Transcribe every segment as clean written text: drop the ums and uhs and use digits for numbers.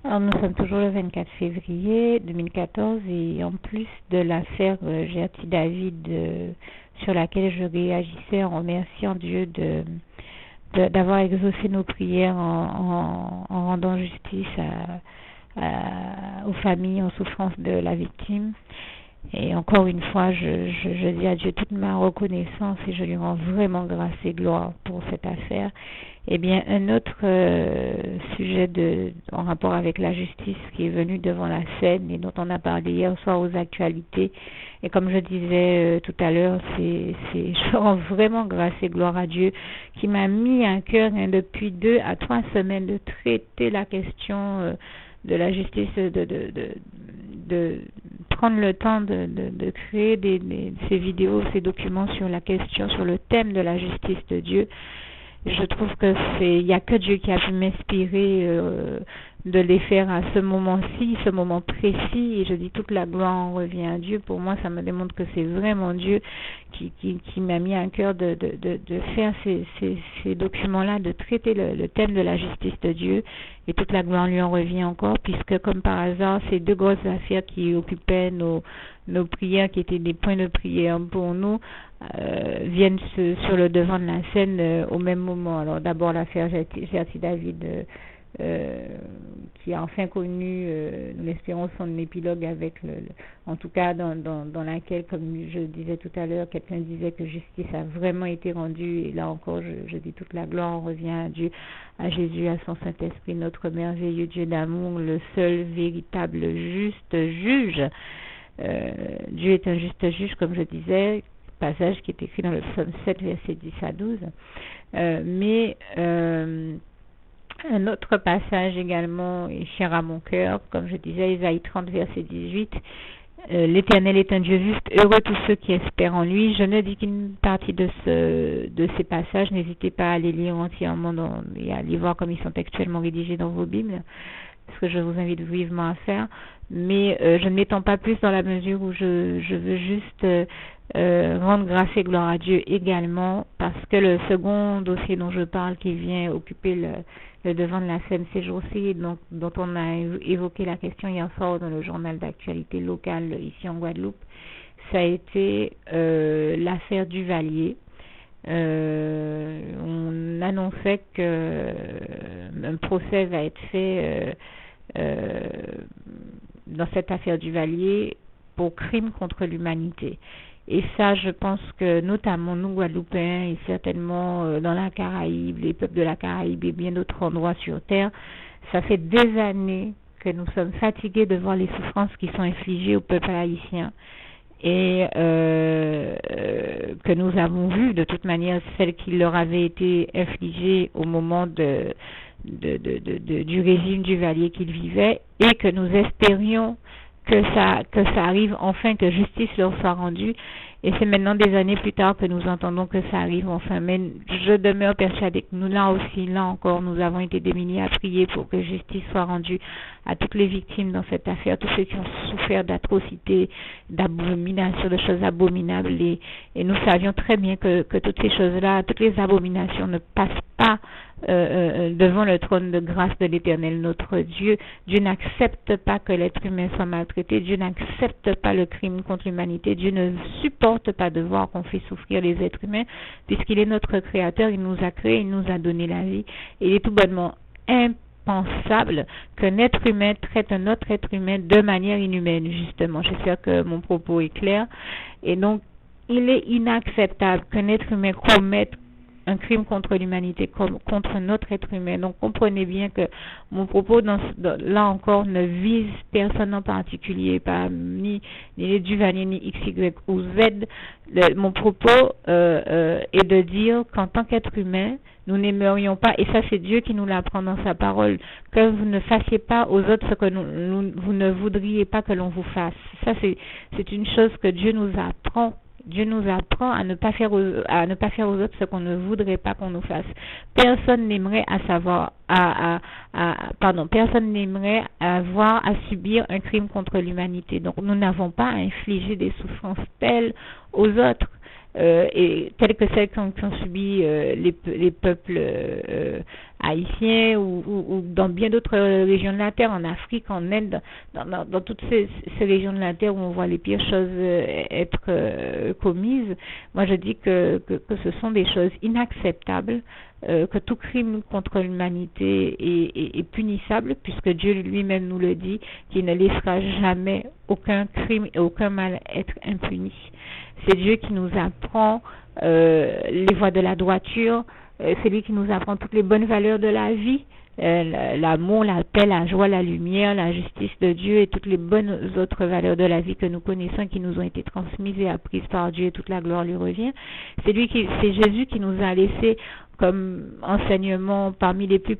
Alors, nous sommes toujours le 24 février 2014 et en plus de l'affaire Gerty David sur laquelle je réagissais en remerciant Dieu d'avoir exaucé nos prières en rendant justice aux familles en souffrance de la victime. Et encore une fois, je dis à Dieu toute ma reconnaissance et je lui rends vraiment grâce et gloire pour cette affaire. Eh bien, un autre sujet en rapport avec la justice qui est venu devant la scène et dont on a parlé hier soir aux actualités. Et comme je disais tout à l'heure, je rends vraiment grâce et gloire à Dieu qui m'a mis à cœur depuis 2 à 3 semaines de traiter la question de la justice, de prendre le temps de créer ces vidéos, ces documents sur la question, sur le thème de la justice de Dieu. Je trouve que il n'y a que Dieu qui a pu m'inspirer de les faire à ce moment-ci, ce moment précis, et je dis toute la gloire en revient à Dieu. Pour moi, ça me démontre que c'est vraiment Dieu qui m'a mis à cœur de faire ces documents-là, de traiter le thème de la justice de Dieu, et toute la gloire lui en revient encore, puisque comme par hasard, ces 2 grosses affaires qui occupaient nos prières, qui étaient des points de prière pour nous, viennent sur le devant de la scène au même moment. Alors d'abord l'affaire Gerty David, qui a enfin connu, nous l'espérons, son épilogue avec en tout cas dans laquelle, comme je disais tout à l'heure, quelqu'un disait que justice a vraiment été rendue, et là encore je dis toute la gloire revient à Dieu, à Jésus, à son Saint-Esprit, notre merveilleux Dieu d'amour, le seul véritable juste juge. Dieu est un juste juge, comme je disais, passage qui est écrit dans le psaume 7, versets 10 à 12. Mais un autre passage également est cher à mon cœur, comme je disais, Isaïe 30, verset 18. L'Éternel est un Dieu juste, heureux tous ceux qui espèrent en lui. Je ne dis qu'une partie de ces passages, n'hésitez pas à les lire entièrement et à les voir comme ils sont actuellement rédigés dans vos Bibles, ce que je vous invite vivement à faire. Mais je ne m'étends pas plus dans la mesure où je veux juste rendre grâce et gloire à Dieu également, parce que le second dossier dont je parle, qui vient occuper le devant de la scène ces jours-ci, dont on a évoqué la question hier soir dans le journal d'actualité locale ici en Guadeloupe, ça a été l'affaire Duvalier. On annonçait qu'un procès va être fait dans cette affaire Duvalier pour crime contre l'humanité. Et ça, je pense que notamment nous, Guadeloupéens, et certainement dans la Caraïbe, les peuples de la Caraïbe et bien d'autres endroits sur Terre, ça fait des années que nous sommes fatigués de voir les souffrances qui sont infligées au peuple haïtien. Et que nous avons vu de toute manière celles qui leur avaient été infligées au moment du régime Duvalier qu'ils vivaient, et que nous espérions que ça arrive enfin, que justice leur soit rendue. Et c'est maintenant des années plus tard que nous entendons que ça arrive enfin. Mais je demeure persuadée que nous, là encore, nous avons été démunis à prier pour que justice soit rendue à toutes les victimes dans cette affaire, tous ceux qui ont souffert d'atrocités, d'abominations, de choses abominables. Et nous savions très bien que toutes ces choses-là, toutes les abominations ne passent pas devant le trône de grâce de l'Éternel, notre Dieu. Dieu n'accepte pas que l'être humain soit maltraité. Dieu n'accepte pas le crime contre l'humanité. Dieu ne supporte pas de voir qu'on fait souffrir les êtres humains, puisqu'il est notre créateur, il nous a créés, il nous a donné la vie. Et il est tout bonnement impensable qu'un être humain traite un autre être humain de manière inhumaine, justement. J'espère que mon propos est clair. Et donc, il est inacceptable qu'un être humain commette un crime contre l'humanité, contre notre être humain. Donc comprenez bien que mon propos là encore ne vise personne en particulier, pas ni les Duvalier, ni X, Y ou Z. Mon propos est de dire qu'en tant qu'être humain, nous n'aimerions pas, et ça c'est Dieu qui nous l'apprend dans sa parole, que vous ne fassiez pas aux autres ce que vous ne voudriez pas que l'on vous fasse. Ça c'est une chose que Dieu nous apprend. Dieu nous apprend à ne pas faire aux autres ce qu'on ne voudrait pas qu'on nous fasse. Personne n'aimerait personne n'aimerait avoir à subir un crime contre l'humanité. Donc nous n'avons pas à infliger des souffrances telles aux autres. Et telles que celles qu'ont subi les peuples haïtiens ou dans bien d'autres régions de la Terre, en Afrique, en Inde, dans toutes ces régions de la Terre où on voit les pires choses être commises. Moi, je dis que ce sont des choses inacceptables, que tout crime contre l'humanité est punissable, puisque Dieu lui-même nous le dit, qu'il ne laissera jamais aucun crime et aucun mal être impuni. C'est Dieu qui nous apprend les voies de la droiture, c'est lui qui nous apprend toutes les bonnes valeurs de la vie, l'amour, la paix, la joie, la lumière, la justice de Dieu et toutes les bonnes autres valeurs de la vie que nous connaissons, qui nous ont été transmises et apprises par Dieu, et toute la gloire lui revient. C'est Jésus qui nous a laissé comme enseignement parmi les plus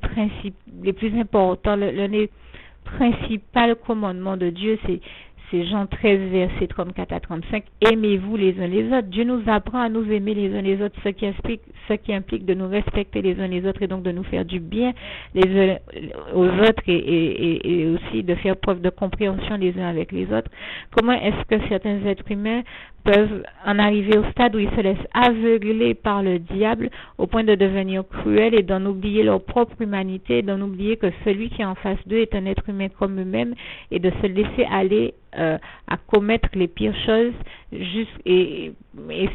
importants, l'un des principaux commandements de Dieu, c'est Jean 13, versets 34 à 35. Aimez-vous les uns les autres. Dieu nous apprend à nous aimer les uns les autres, ce qui implique de nous respecter les uns les autres et donc de nous faire du bien les uns aux autres et aussi de faire preuve de compréhension les uns avec les autres. Comment est-ce que certains êtres humains peuvent en arriver au stade où ils se laissent aveugler par le diable au point de devenir cruels et d'en oublier leur propre humanité, d'en oublier que celui qui est en face d'eux est un être humain comme eux-mêmes et de se laisser aller à commettre les pires choses et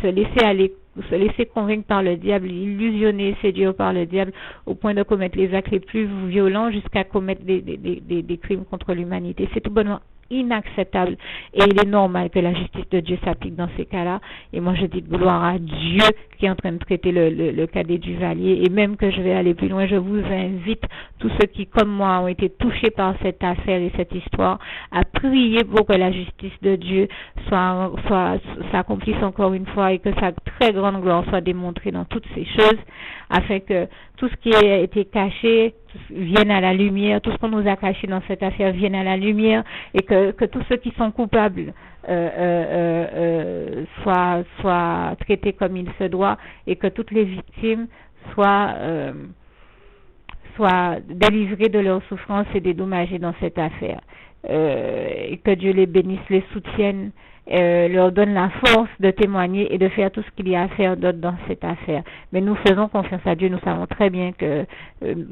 se laisser convaincre par le diable, illusionner, séduire par le diable au point de commettre les actes les plus violents jusqu'à commettre des crimes contre l'humanité. C'est tout bonnement inacceptable et il est normal que la justice de Dieu s'applique dans ces cas-là. Et moi je dis gloire à Dieu qui est en train de traiter le cadet du Duvalier, et même que je vais aller plus loin, je vous invite, tous ceux qui comme moi ont été touchés par cette affaire et cette histoire, à prier pour que la justice de Dieu s'accomplisse encore une fois et que sa très grande gloire soit démontrée dans toutes ces choses, afin que tout ce qui a été caché vienne à la lumière, tout ce qu'on nous a caché dans cette affaire vienne à la lumière, et que tous ceux qui sont coupables soient traités comme il se doit, et que toutes les victimes soient délivrées de leurs souffrances et dédommagées dans cette affaire. Et que Dieu les bénisse, les soutienne, leur donne la force de témoigner et de faire tout ce qu'il y a à faire d'autre dans cette affaire. Mais nous faisons confiance à Dieu, nous savons très bien que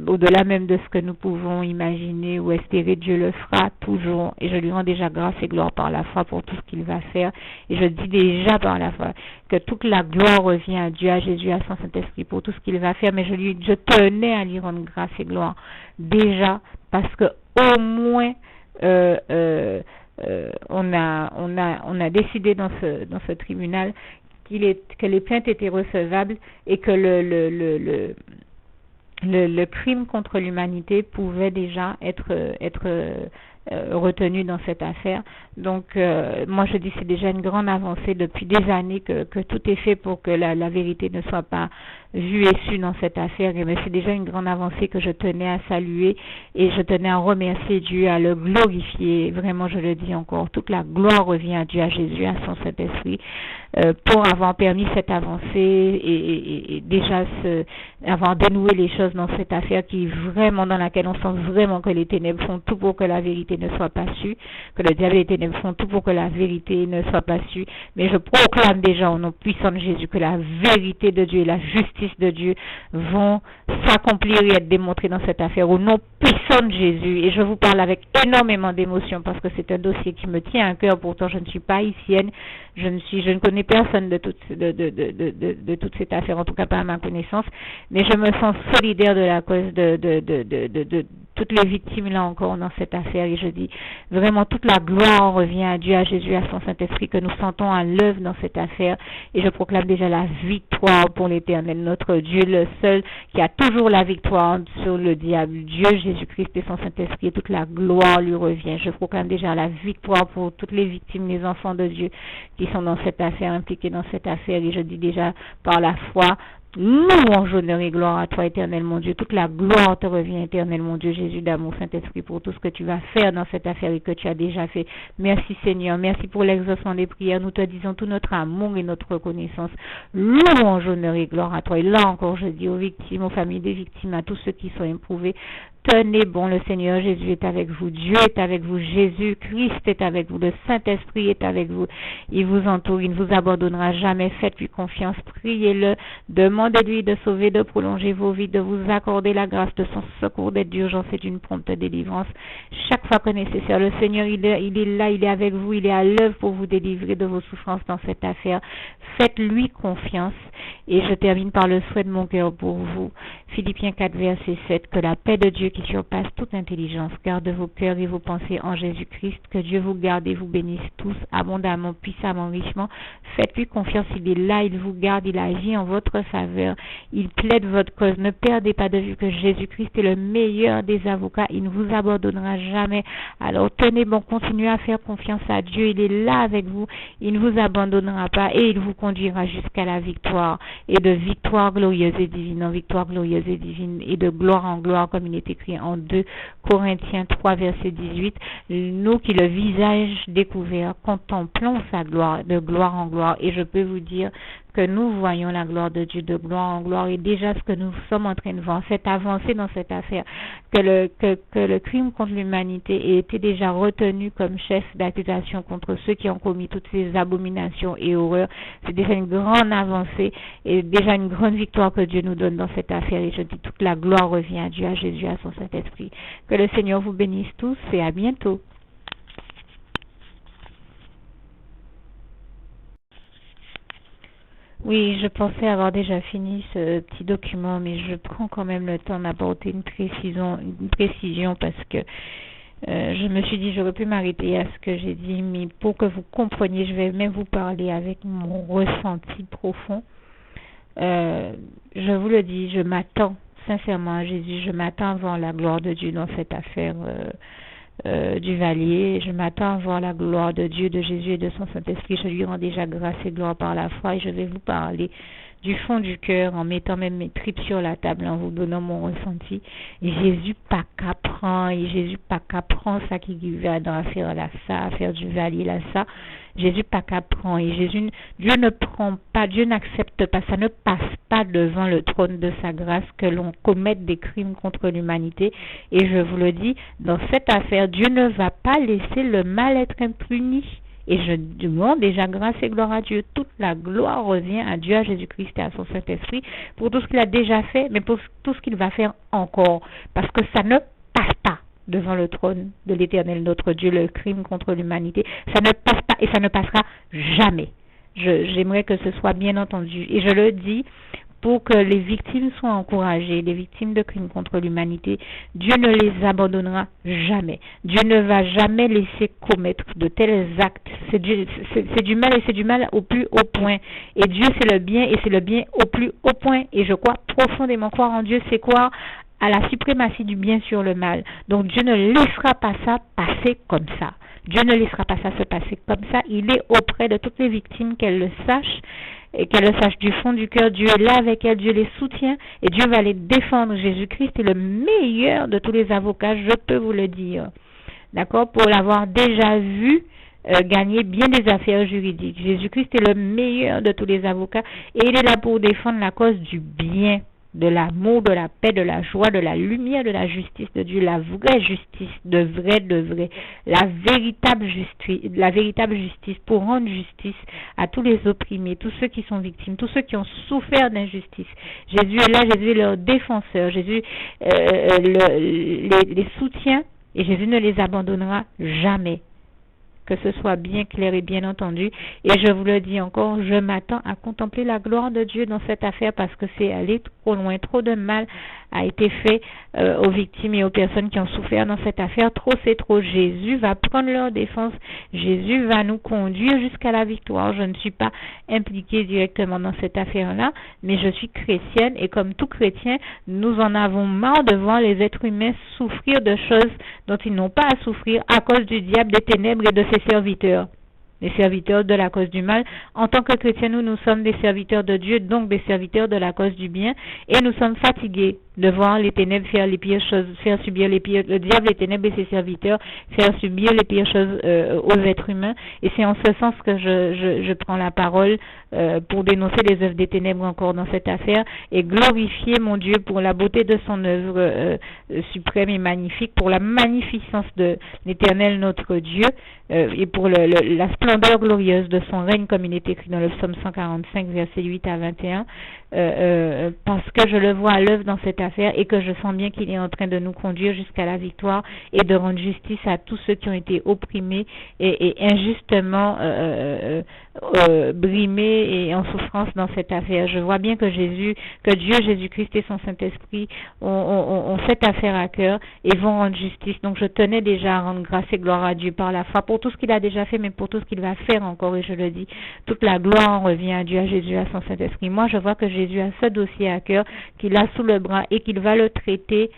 au-delà même de ce que nous pouvons imaginer ou espérer, Dieu le fera toujours, et je lui rends déjà grâce et gloire par la foi pour tout ce qu'il va faire, et je dis déjà par la foi que toute la gloire revient à Dieu, à Jésus, à son Saint-Esprit pour tout ce qu'il va faire, mais je tenais à lui rendre grâce et gloire déjà, parce que au moins on a décidé dans ce tribunal que les plaintes étaient recevables et que le crime contre l'humanité pouvait déjà être retenu dans cette affaire. Donc moi je dis c'est déjà une grande avancée depuis des années que tout est fait pour que la vérité ne soit pas vue et su dans cette affaire, mais c'est déjà une grande avancée que je tenais à saluer, et je tenais à remercier Dieu, à le glorifier. Vraiment, je le dis encore, toute la gloire revient à Dieu, à Jésus, à son Saint-Esprit, pour avoir permis cette avancée et déjà avoir dénoué les choses dans cette affaire dans laquelle on sent vraiment que les ténèbres font tout pour que la vérité ne soit pas sue, que le diable et les ténèbres font tout pour que la vérité ne soit pas sue. Mais je proclame déjà au nom puissant de Jésus que la vérité de Dieu et la justice de Dieu vont s'accomplir et être démontrées dans cette affaire au nom puissant de Jésus. Et je vous parle avec énormément d'émotion parce que c'est un dossier qui me tient à cœur. Pourtant, je ne suis pas haïtienne, je ne connais personne de toute cette affaire, en tout cas pas à ma connaissance, mais je me sens solidaire de la cause de toutes les victimes là encore dans cette affaire, et je dis vraiment toute la gloire revient à Dieu, à Jésus, à son Saint-Esprit que nous sentons à l'œuvre dans cette affaire, et je proclame déjà la victoire pour l'Éternel, notre Dieu, le seul qui a toujours la victoire sur le diable, Dieu, Jésus-Christ et son Saint-Esprit, et toute la gloire lui revient. Je proclame déjà la victoire pour toutes les victimes, les enfants de Dieu qui sont dans cette affaire, impliqués dans cette affaire, et je dis déjà par la foi, louange, honneur et gloire à toi, éternel mon Dieu. Toute la gloire te revient, éternel mon Dieu, Jésus d'amour, Saint-Esprit, pour tout ce que tu vas faire dans cette affaire et que tu as déjà fait. Merci Seigneur, merci pour l'exaucement des prières. Nous te disons tout notre amour et notre reconnaissance. Louange, honneur et gloire à toi. Et là encore, je dis aux victimes, aux familles des victimes, à tous ceux qui sont éprouvés, tenez bon, le Seigneur Jésus est avec vous, Dieu est avec vous, Jésus-Christ est avec vous, le Saint-Esprit est avec vous, il vous entoure, il ne vous abandonnera jamais, faites-lui confiance, priez-le, demandez-lui de sauver, de prolonger vos vies, de vous accorder la grâce de son secours, d'aide d'urgence et d'une prompte délivrance. Chaque fois que nécessaire, le Seigneur, il est là, il est avec vous, il est à l'œuvre pour vous délivrer de vos souffrances dans cette affaire. Faites-lui confiance. Et je termine par le souhait de mon cœur pour vous. Philippiens 4, verset 7. Que la paix de Dieu qui surpasse toute intelligence garde vos cœurs et vos pensées en Jésus-Christ. Que Dieu vous garde et vous bénisse tous abondamment, puissamment, richement. Faites-lui confiance. Il est là, il vous garde, il agit en votre faveur. Il plaide votre cause. Ne perdez pas de vue que Jésus-Christ est le meilleur des avocats. Il ne vous abandonnera jamais. Alors tenez bon, continuez à faire confiance à Dieu. Il est là avec vous. Il ne vous abandonnera pas et il vous conduira jusqu'à la victoire. Et de victoire glorieuse et divine en victoire glorieuse et divine et de gloire en gloire, comme il est écrit en 2 Corinthiens 3, verset 18. Nous qui le visage découvert contemplons sa gloire, de gloire en gloire. Et je peux vous dire que nous voyons la gloire de Dieu de gloire en gloire et déjà ce que nous sommes en train de voir, cette avancée dans cette affaire, que le crime contre l'humanité ait été déjà retenu comme chef d'accusation contre ceux qui ont commis toutes ces abominations et horreurs, c'est déjà une grande avancée et déjà une grande victoire que Dieu nous donne dans cette affaire et je dis toute la gloire revient à Dieu, à Jésus, à son Saint-Esprit. Que le Seigneur vous bénisse tous et à bientôt. Oui, je pensais avoir déjà fini ce petit document, mais je prends quand même le temps d'apporter une précision parce que je me suis dit j'aurais pu m'arrêter à ce que j'ai dit, mais pour que vous compreniez, je vais même vous parler avec mon ressenti profond. Je vous le dis, je m'attends sincèrement à Jésus, je m'attends à voir la gloire de Dieu dans cette affaire du Valier. Je m'attends à voir la gloire de Dieu, de Jésus et de son Saint-Esprit. Je lui rends déjà grâce et gloire par la foi et je vais vous parler du fond du cœur en mettant même mes tripes sur la table, en vous donnant mon ressenti. Et Jésus pas qu'apprend, ça qui va dans l'affaire là, ça, affaire du Valier là, ça. Jésus pas qu'apprend et Dieu ne prend pas, Dieu n'accepte pas, ça ne passe pas devant le trône de sa grâce que l'on commette des crimes contre l'humanité. Et je vous le dis, dans cette affaire, Dieu ne va pas laisser le mal être impuni. Et je demande déjà grâce et gloire à Dieu. Toute la gloire revient à Dieu, à Jésus-Christ et à son Saint-Esprit pour tout ce qu'il a déjà fait, mais pour tout ce qu'il va faire encore. Parce que ça ne passe pas devant le trône de l'Éternel, notre Dieu, le crime contre l'humanité. Ça ne passe pas et ça ne passera jamais. J'aimerais que ce soit bien entendu. Et je le dis pour que les victimes soient encouragées, les victimes de crimes contre l'humanité. Dieu ne les abandonnera jamais. Dieu ne va jamais laisser commettre de tels actes. C'est du mal et c'est du mal au plus haut point. Et Dieu, c'est le bien et c'est le bien au plus haut point. Et je crois profondément, croire en Dieu, c'est croire à la suprématie du bien sur le mal. Donc Dieu ne laissera pas ça passer comme ça. Dieu ne laissera pas ça se passer comme ça. Il est auprès de toutes les victimes, qu'elles le sachent, et qu'elles le sachent du fond du cœur. Dieu est là avec elles, Dieu les soutient, et Dieu va les défendre. Jésus-Christ est le meilleur de tous les avocats, je peux vous le dire. D'accord? Pour l'avoir déjà vu gagner bien des affaires juridiques. Jésus-Christ est le meilleur de tous les avocats, et il est là pour défendre la cause du bien, de l'amour, de la paix, de la joie, de la lumière, de la justice de Dieu, la vraie justice, de vrai, la véritable justice pour rendre justice à tous les opprimés, tous ceux qui sont victimes, tous ceux qui ont souffert d'injustice. Jésus est là, Jésus est leur défenseur, Jésus les soutient et Jésus ne les abandonnera jamais. Que ce soit bien clair et bien entendu. Et je vous le dis encore, je m'attends à contempler la gloire de Dieu dans cette affaire parce que c'est allé trop loin, trop de mal a été fait aux victimes et aux personnes qui ont souffert dans cette affaire. Trop, c'est trop. Jésus va prendre leur défense. Jésus va nous conduire jusqu'à la victoire. Je ne suis pas impliquée directement dans cette affaire-là, mais je suis chrétienne et comme tout chrétien, nous en avons marre de voir les êtres humains souffrir de choses dont ils n'ont pas à souffrir à cause du diable, des ténèbres et de ses serviteurs. Les serviteurs de la cause du mal. En tant que chrétiens, nous sommes des serviteurs de Dieu, donc des serviteurs de la cause du bien, et nous sommes fatigués de voir les ténèbres faire les pires choses, faire subir le diable, les ténèbres et ses serviteurs, faire subir les pires choses aux êtres humains. Et c'est en ce sens que je prends la parole pour dénoncer les œuvres des ténèbres encore dans cette affaire et glorifier mon Dieu pour la beauté de son œuvre suprême et magnifique, pour la magnificence de l'Éternel notre Dieu et pour la splendeur glorieuse de son règne, comme il est écrit dans le psaume 145, versets 8 à 21, parce que je le vois à l'œuvre dans cette affaire et que je sens bien qu'il est en train de nous conduire jusqu'à la victoire et de rendre justice à tous ceux qui ont été opprimés et injustement brimés et en souffrance dans cette affaire. Je vois bien que Dieu, Jésus-Christ et son Saint-Esprit ont cette affaire à cœur et vont rendre justice. Donc je tenais déjà à rendre grâce et gloire à Dieu par la foi pour tout ce qu'il a déjà fait, mais pour tout ce qu'il va faire encore, et je le dis, toute la gloire en revient à Dieu, à Jésus, à son Saint-Esprit. Moi, je vois que Jésus a ce dossier à cœur, qu'il a sous le bras et qu'il va le traiter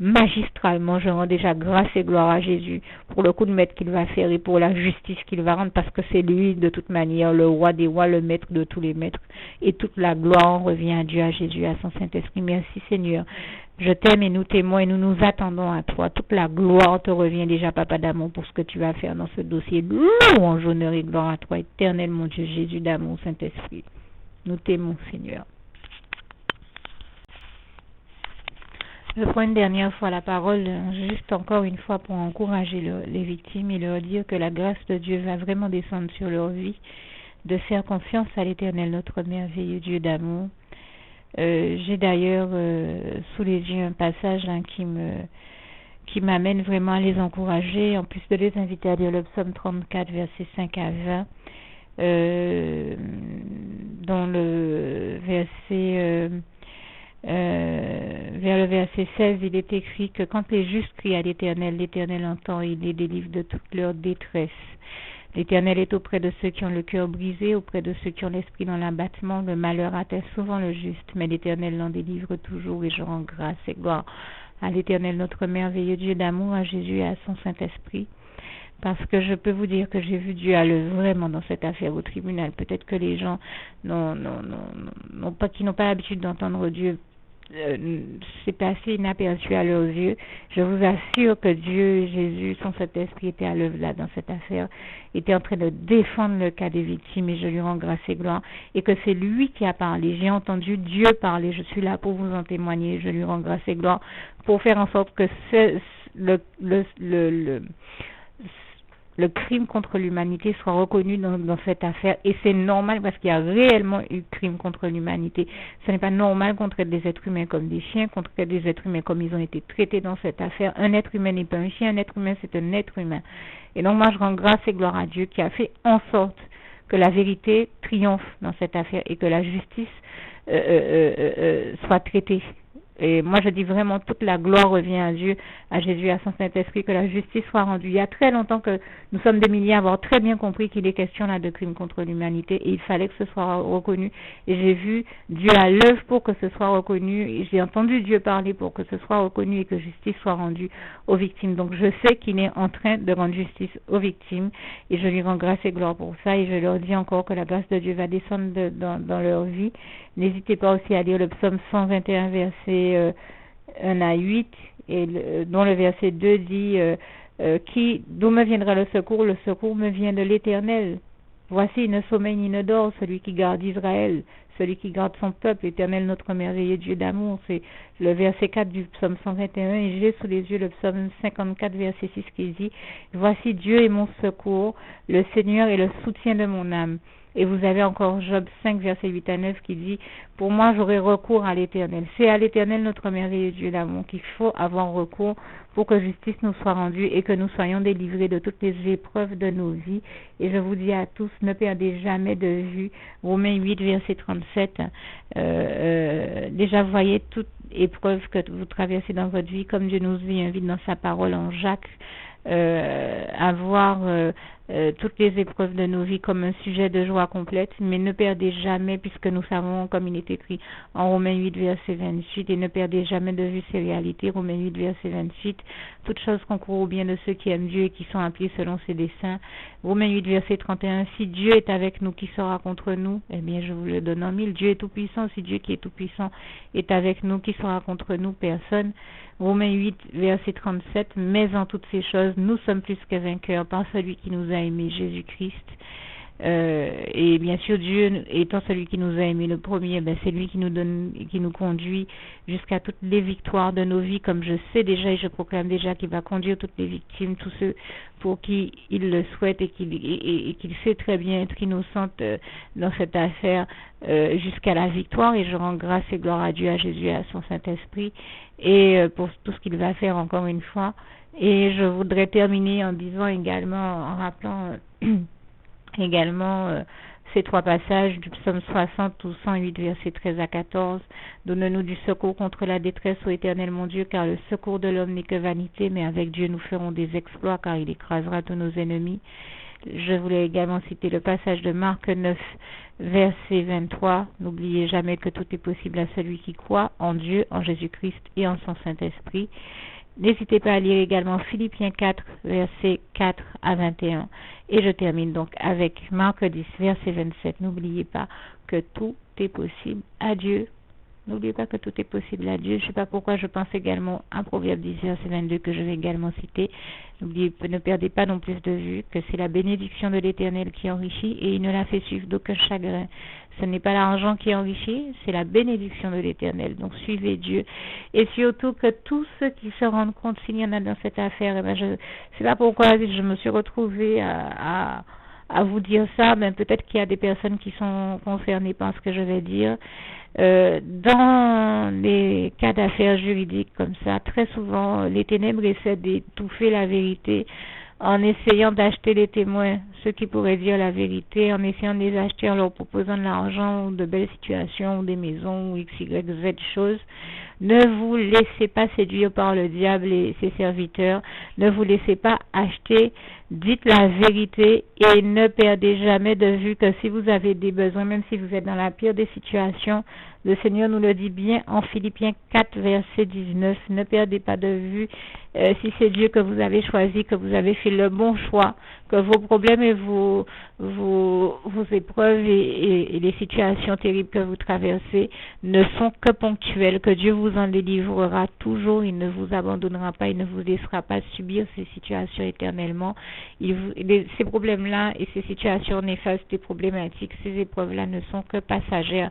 magistralement. Je rends déjà grâce et gloire à Jésus pour le coup de maître qu'il va faire et pour la justice qu'il va rendre, parce que c'est lui de toute manière le roi des rois, le maître de tous les maîtres, et toute la gloire en revient à Dieu, à Jésus, à son Saint-Esprit. Merci Seigneur, je t'aime et nous t'aimons et nous nous attendons à toi. Toute la gloire te revient déjà, Papa d'amour, pour ce que tu vas faire dans ce dossier. Louange, honneur et gloire à toi, éternel mon Dieu, Jésus d'amour, Saint-Esprit. Nous t'aimons Seigneur. Je prends une dernière fois la parole, juste encore une fois, pour encourager les victimes et leur dire que la grâce de Dieu va vraiment descendre sur leur vie, de faire confiance à l'Éternel, notre merveilleux Dieu d'amour. J'ai d'ailleurs sous les yeux un passage qui m'amène vraiment à les encourager, en plus de les inviter à lire le psaume 34, versets 5 à 20, dont le verset... vers le verset 16, il est écrit que quand les justes crient à l'Éternel, l'Éternel entend et il les délivre de toute leur détresse. L'Éternel est auprès de ceux qui ont le cœur brisé, auprès de ceux qui ont l'esprit dans l'abattement. Le malheur atteint souvent le juste, mais l'Éternel l'en délivre toujours, et je rends grâce et gloire à l'Éternel, notre merveilleux Dieu d'amour, à Jésus et à son Saint-Esprit. Parce que je peux vous dire que j'ai vu Dieu à l'œuvre vraiment dans cette affaire au tribunal. Peut-être que les gens qui n'ont pas l'habitude d'entendre Dieu, c'est passé inaperçu à leurs yeux. Je vous assure que Dieu, Jésus, son Saint-Esprit était à l'œuvre là dans cette affaire, était en train de défendre le cas des victimes, et je lui rends grâce et gloire, et que c'est lui qui a parlé. J'ai entendu Dieu parler, je suis là pour vous en témoigner, je lui rends grâce et gloire pour faire en sorte que le crime contre l'humanité soit reconnu dans cette affaire, et c'est normal parce qu'il y a réellement eu crime contre l'humanité. Ce n'est pas normal qu'on traite des êtres humains comme des chiens, qu'on traite des êtres humains comme ils ont été traités dans cette affaire. Un être humain n'est pas un chien, un être humain c'est un être humain. Et donc moi je rends grâce et gloire à Dieu qui a fait en sorte que la vérité triomphe dans cette affaire et que la justice soit traitée. Et moi, je dis vraiment, toute la gloire revient à Dieu, à Jésus, à son Saint-Esprit, que la justice soit rendue. Il y a très longtemps que nous sommes des milliers à avoir très bien compris qu'il est question là de crimes contre l'humanité, et il fallait que ce soit reconnu. Et j'ai vu Dieu à l'œuvre pour que ce soit reconnu, et j'ai entendu Dieu parler pour que ce soit reconnu et que justice soit rendue aux victimes. Donc je sais qu'il est en train de rendre justice aux victimes, et je lui rends grâce et gloire pour ça, et je leur dis encore que la grâce de Dieu va descendre dans leur vie. N'hésitez pas aussi à lire le psaume 121, verset 1 à 8, et dont le verset 2 dit d'où me viendra le secours me vient de l'Éternel. Voici, il ne sommeille ni ne dort celui qui garde Israël, celui qui garde son peuple, l'Éternel notre merveilleux Dieu d'amour. C'est le verset 4 du psaume 121, et j'ai sous les yeux le psaume 54, verset 6 qui dit voici, Dieu est mon secours, le Seigneur est le soutien de mon âme. Et vous avez encore Job 5, verset 8 à 9 qui dit pour moi j'aurai recours à l'Éternel. C'est à l'Éternel notre merveilleux Dieu d'amour qu'il faut avoir recours pour que justice nous soit rendue et que nous soyons délivrés de toutes les épreuves de nos vies. Et je vous dis à tous, ne perdez jamais de vue Romains 8, verset 37. Déjà, vous voyez toute épreuve que vous traversez dans votre vie, comme Dieu nous y invite dans sa parole en Jacques, avoir toutes les épreuves de nos vies comme un sujet de joie complète, mais ne perdez jamais, puisque nous savons, comme il est écrit en Romains 8, verset 28, et ne perdez jamais de vue ces réalités, Romains 8, verset 28, toutes choses concourent au bien de ceux qui aiment Dieu et qui sont appelés selon ses desseins. Romains 8, verset 31, si Dieu est avec nous, qui sera contre nous? Eh bien, je vous le donne en mille. Dieu est tout-puissant. Si Dieu qui est tout-puissant est avec nous, qui sera contre nous? Personne. Romains 8, verset 37, mais en toutes ces choses, nous sommes plus que vainqueurs par celui qui nous a aimés, Jésus-Christ. Et bien sûr, Dieu étant celui qui nous a aimés le premier, c'est lui qui nous donne, qui nous conduit jusqu'à toutes les victoires de nos vies, comme je sais déjà et je proclame déjà qu'il va conduire toutes les victimes, tous ceux pour qui il le souhaite et qu'il sait très bien être innocente dans cette affaire jusqu'à la victoire. Et je rends grâce et gloire à Dieu, à Jésus et à son Saint-Esprit et pour tout ce qu'il va faire encore une fois. Et je voudrais terminer en disant également, en rappelant également ces trois passages du psaume 60 ou 108 versets 13 à 14. Donne-nous du secours contre la détresse, ô Éternel mon Dieu, car le secours de l'homme n'est que vanité, mais avec Dieu nous ferons des exploits, car il écrasera tous nos ennemis. Je voulais également citer le passage de Marc 9 verset 23. N'oubliez jamais que tout est possible à celui qui croit en Dieu, en Jésus-Christ et en son Saint-Esprit. N'hésitez pas à lire également Philippiens 4, versets 4 à 21. Et je termine donc avec Marc 10, verset 27. N'oubliez pas que tout est possible à Dieu. N'oubliez pas que tout est possible à Dieu. Je ne sais pas pourquoi je pense également à Proverbe 10, verset 22 que je vais également citer. Ne perdez pas non plus de vue que c'est la bénédiction de l'Éternel qui enrichit et il ne la fait suivre d'aucun chagrin. Ce n'est pas l'argent qui enrichit, c'est la bénédiction de l'Éternel. Donc suivez Dieu. Et surtout que tous ceux qui se rendent compte s'il y en a dans cette affaire, je ne sais pas pourquoi je me suis retrouvée à vous dire ça, mais peut-être qu'il y a des personnes qui sont concernées par ce que je vais dire. Dans les cas d'affaires juridiques comme ça, très souvent, les ténèbres essaient d'étouffer la vérité en essayant d'acheter les témoins, ceux qui pourraient dire la vérité, en essayant de les acheter en leur proposant de l'argent ou de belles situations ou des maisons ou x, y, z choses. Ne vous laissez pas séduire par le diable et ses serviteurs. Ne vous laissez pas acheter. Dites la vérité et ne perdez jamais de vue que si vous avez des besoins, même si vous êtes dans la pire des situations, le Seigneur nous le dit bien en Philippiens 4, verset 19. Ne perdez pas de vue si c'est Dieu que vous avez choisi, que vous avez fait le bon choix, que vos problèmes et vos épreuves et les situations terribles que vous traversez ne sont que ponctuelles, que Dieu vous en délivrera toujours, il ne vous abandonnera pas, il ne vous laissera pas subir ces situations éternellement. Ces problèmes-là et ces situations néfastes et problématiques, ces épreuves-là ne sont que passagères.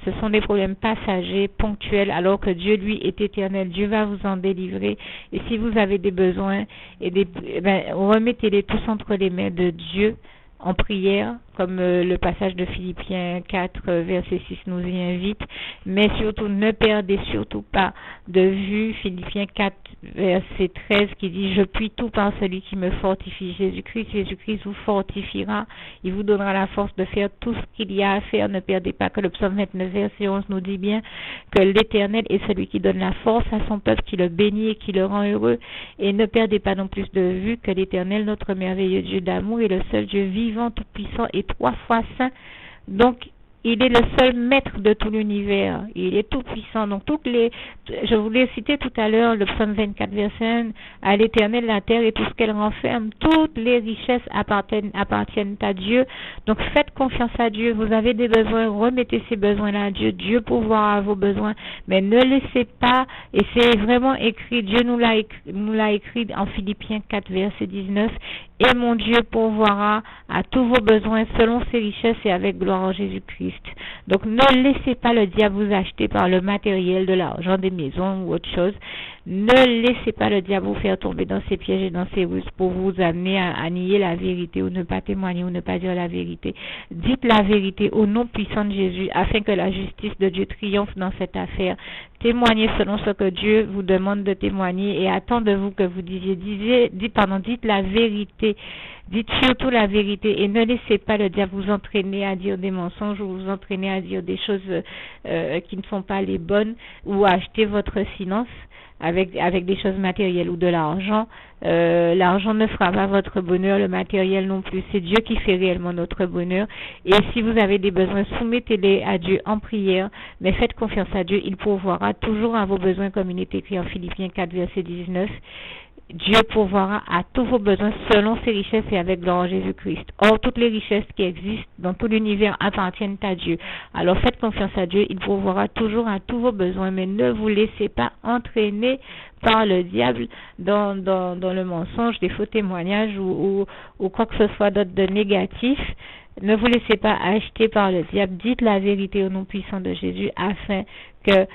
Ce sont des problèmes passagers, ponctuels, alors que Dieu, lui, est éternel. Dieu va vous en délivrer. Et si vous avez des besoins, remettez-les tous entre les mains de Dieu en prière, comme le passage de Philippiens 4, verset 6 nous y invite, mais surtout ne perdez surtout pas de vue Philippiens 4, verset 13 qui dit « Je puis tout par celui qui me fortifie ». Jésus-Christ vous fortifiera, il vous donnera la force de faire tout ce qu'il y a à faire. Ne perdez pas que le psaume 29, verset 11 nous dit bien que l'Éternel est celui qui donne la force à son peuple, qui le bénit et qui le rend heureux. Et ne perdez pas non plus de vue que l'Éternel, notre merveilleux Dieu d'amour, est le seul Dieu vivant, tout-puissant et 3 fois saint. Donc, il est le seul maître de tout l'univers. Il est tout puissant. Donc, je voulais citer tout à l'heure le psaume 24, verset 1, à l'Éternel la terre et tout ce qu'elle renferme. Toutes les richesses appartiennent à Dieu. Donc, faites confiance à Dieu. Vous avez des besoins, remettez ces besoins-là à Dieu. Dieu pourvoira à vos besoins. Mais ne laissez pas, et c'est vraiment écrit, Dieu nous l'a écrit en Philippiens 4, verset 19, et mon Dieu pourvoira à tous vos besoins selon ses richesses et avec gloire en Jésus-Christ. Donc ne laissez pas le diable vous acheter par le matériel, de l'argent, des maisons ou autre chose. Ne laissez pas le diable vous faire tomber dans ses pièges et dans ses ruses pour vous amener à nier la vérité ou ne pas témoigner ou ne pas dire la vérité. Dites la vérité au nom puissant de Jésus afin que la justice de Dieu triomphe dans cette affaire. Témoignez selon ce que Dieu vous demande de témoigner et attend de vous que vous dites la vérité. Dites surtout la vérité et ne laissez pas le diable vous entraîner à dire des mensonges ou vous entraîner à dire des choses qui ne sont pas les bonnes ou à acheter votre silence. avec des choses matérielles ou de l'argent. L'argent ne fera pas votre bonheur, le matériel non plus. C'est Dieu qui fait réellement notre bonheur. Et si vous avez des besoins, soumettez-les à Dieu en prière, mais faites confiance à Dieu. Il pourvoira toujours à vos besoins, comme il est écrit en Philippiens 4, verset 19. Dieu pourvoira à tous vos besoins selon ses richesses et avec gloire en Jésus-Christ. Or, toutes les richesses qui existent dans tout l'univers appartiennent à Dieu. Alors, faites confiance à Dieu, il pourvoira toujours à tous vos besoins, mais ne vous laissez pas entraîner par le diable dans le mensonge, des faux témoignages ou quoi que ce soit d'autre de négatif. Ne vous laissez pas acheter par le diable. Dites la vérité au nom puissant de Jésus afin que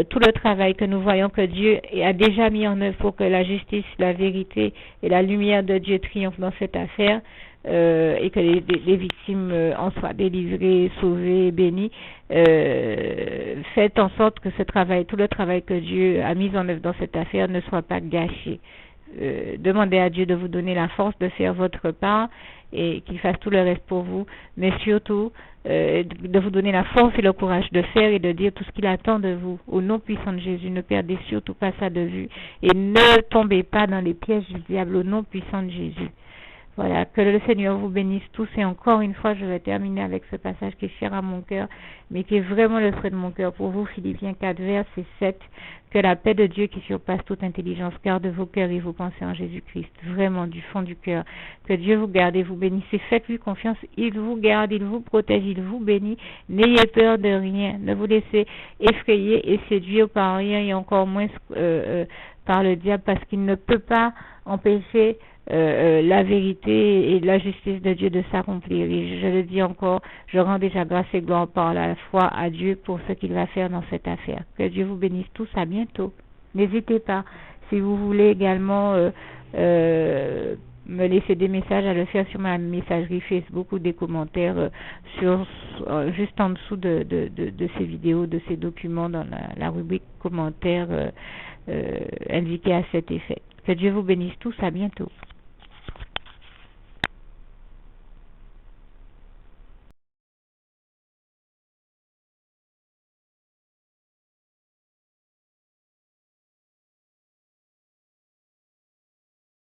tout le travail que nous voyons que Dieu a déjà mis en œuvre pour que la justice, la vérité et la lumière de Dieu triomphent dans cette affaire et que les victimes en soient délivrées, sauvées, bénies. Faites en sorte que ce travail, tout le travail que Dieu a mis en œuvre dans cette affaire ne soit pas gâché. Demandez à Dieu de vous donner la force de faire votre part et qu'il fasse tout le reste pour vous, mais surtout de vous donner la force et le courage de faire et de dire tout ce qu'il attend de vous. Au nom puissant de Jésus, ne perdez surtout pas ça de vue et ne tombez pas dans les pièges du diable au nom puissant de Jésus. Voilà, que le Seigneur vous bénisse tous et encore une fois, je vais terminer avec ce passage qui est cher à mon cœur, mais qui est vraiment le fruit de mon cœur pour vous, Philippiens 4, verset 7. Que la paix de Dieu qui surpasse toute intelligence garde vos cœurs et vos pensées en Jésus-Christ, vraiment du fond du cœur. Que Dieu vous garde et vous bénisse et faites-lui confiance, il vous garde, il vous protège, il vous bénit. N'ayez peur de rien, ne vous laissez effrayer et séduire par rien et encore moins par le diable parce qu'il ne peut pas empêcher la vérité et la justice de Dieu de s'accomplir. Et je le dis encore, je rends déjà grâce et gloire par la foi à Dieu pour ce qu'il va faire dans cette affaire. Que Dieu vous bénisse tous, à bientôt. N'hésitez pas, si vous voulez également me laisser des messages, à le faire sur ma messagerie Facebook ou des commentaires juste en dessous de ces vidéos, de ces documents dans la rubrique commentaires indiquée à cet effet. Que Dieu vous bénisse tous, à bientôt.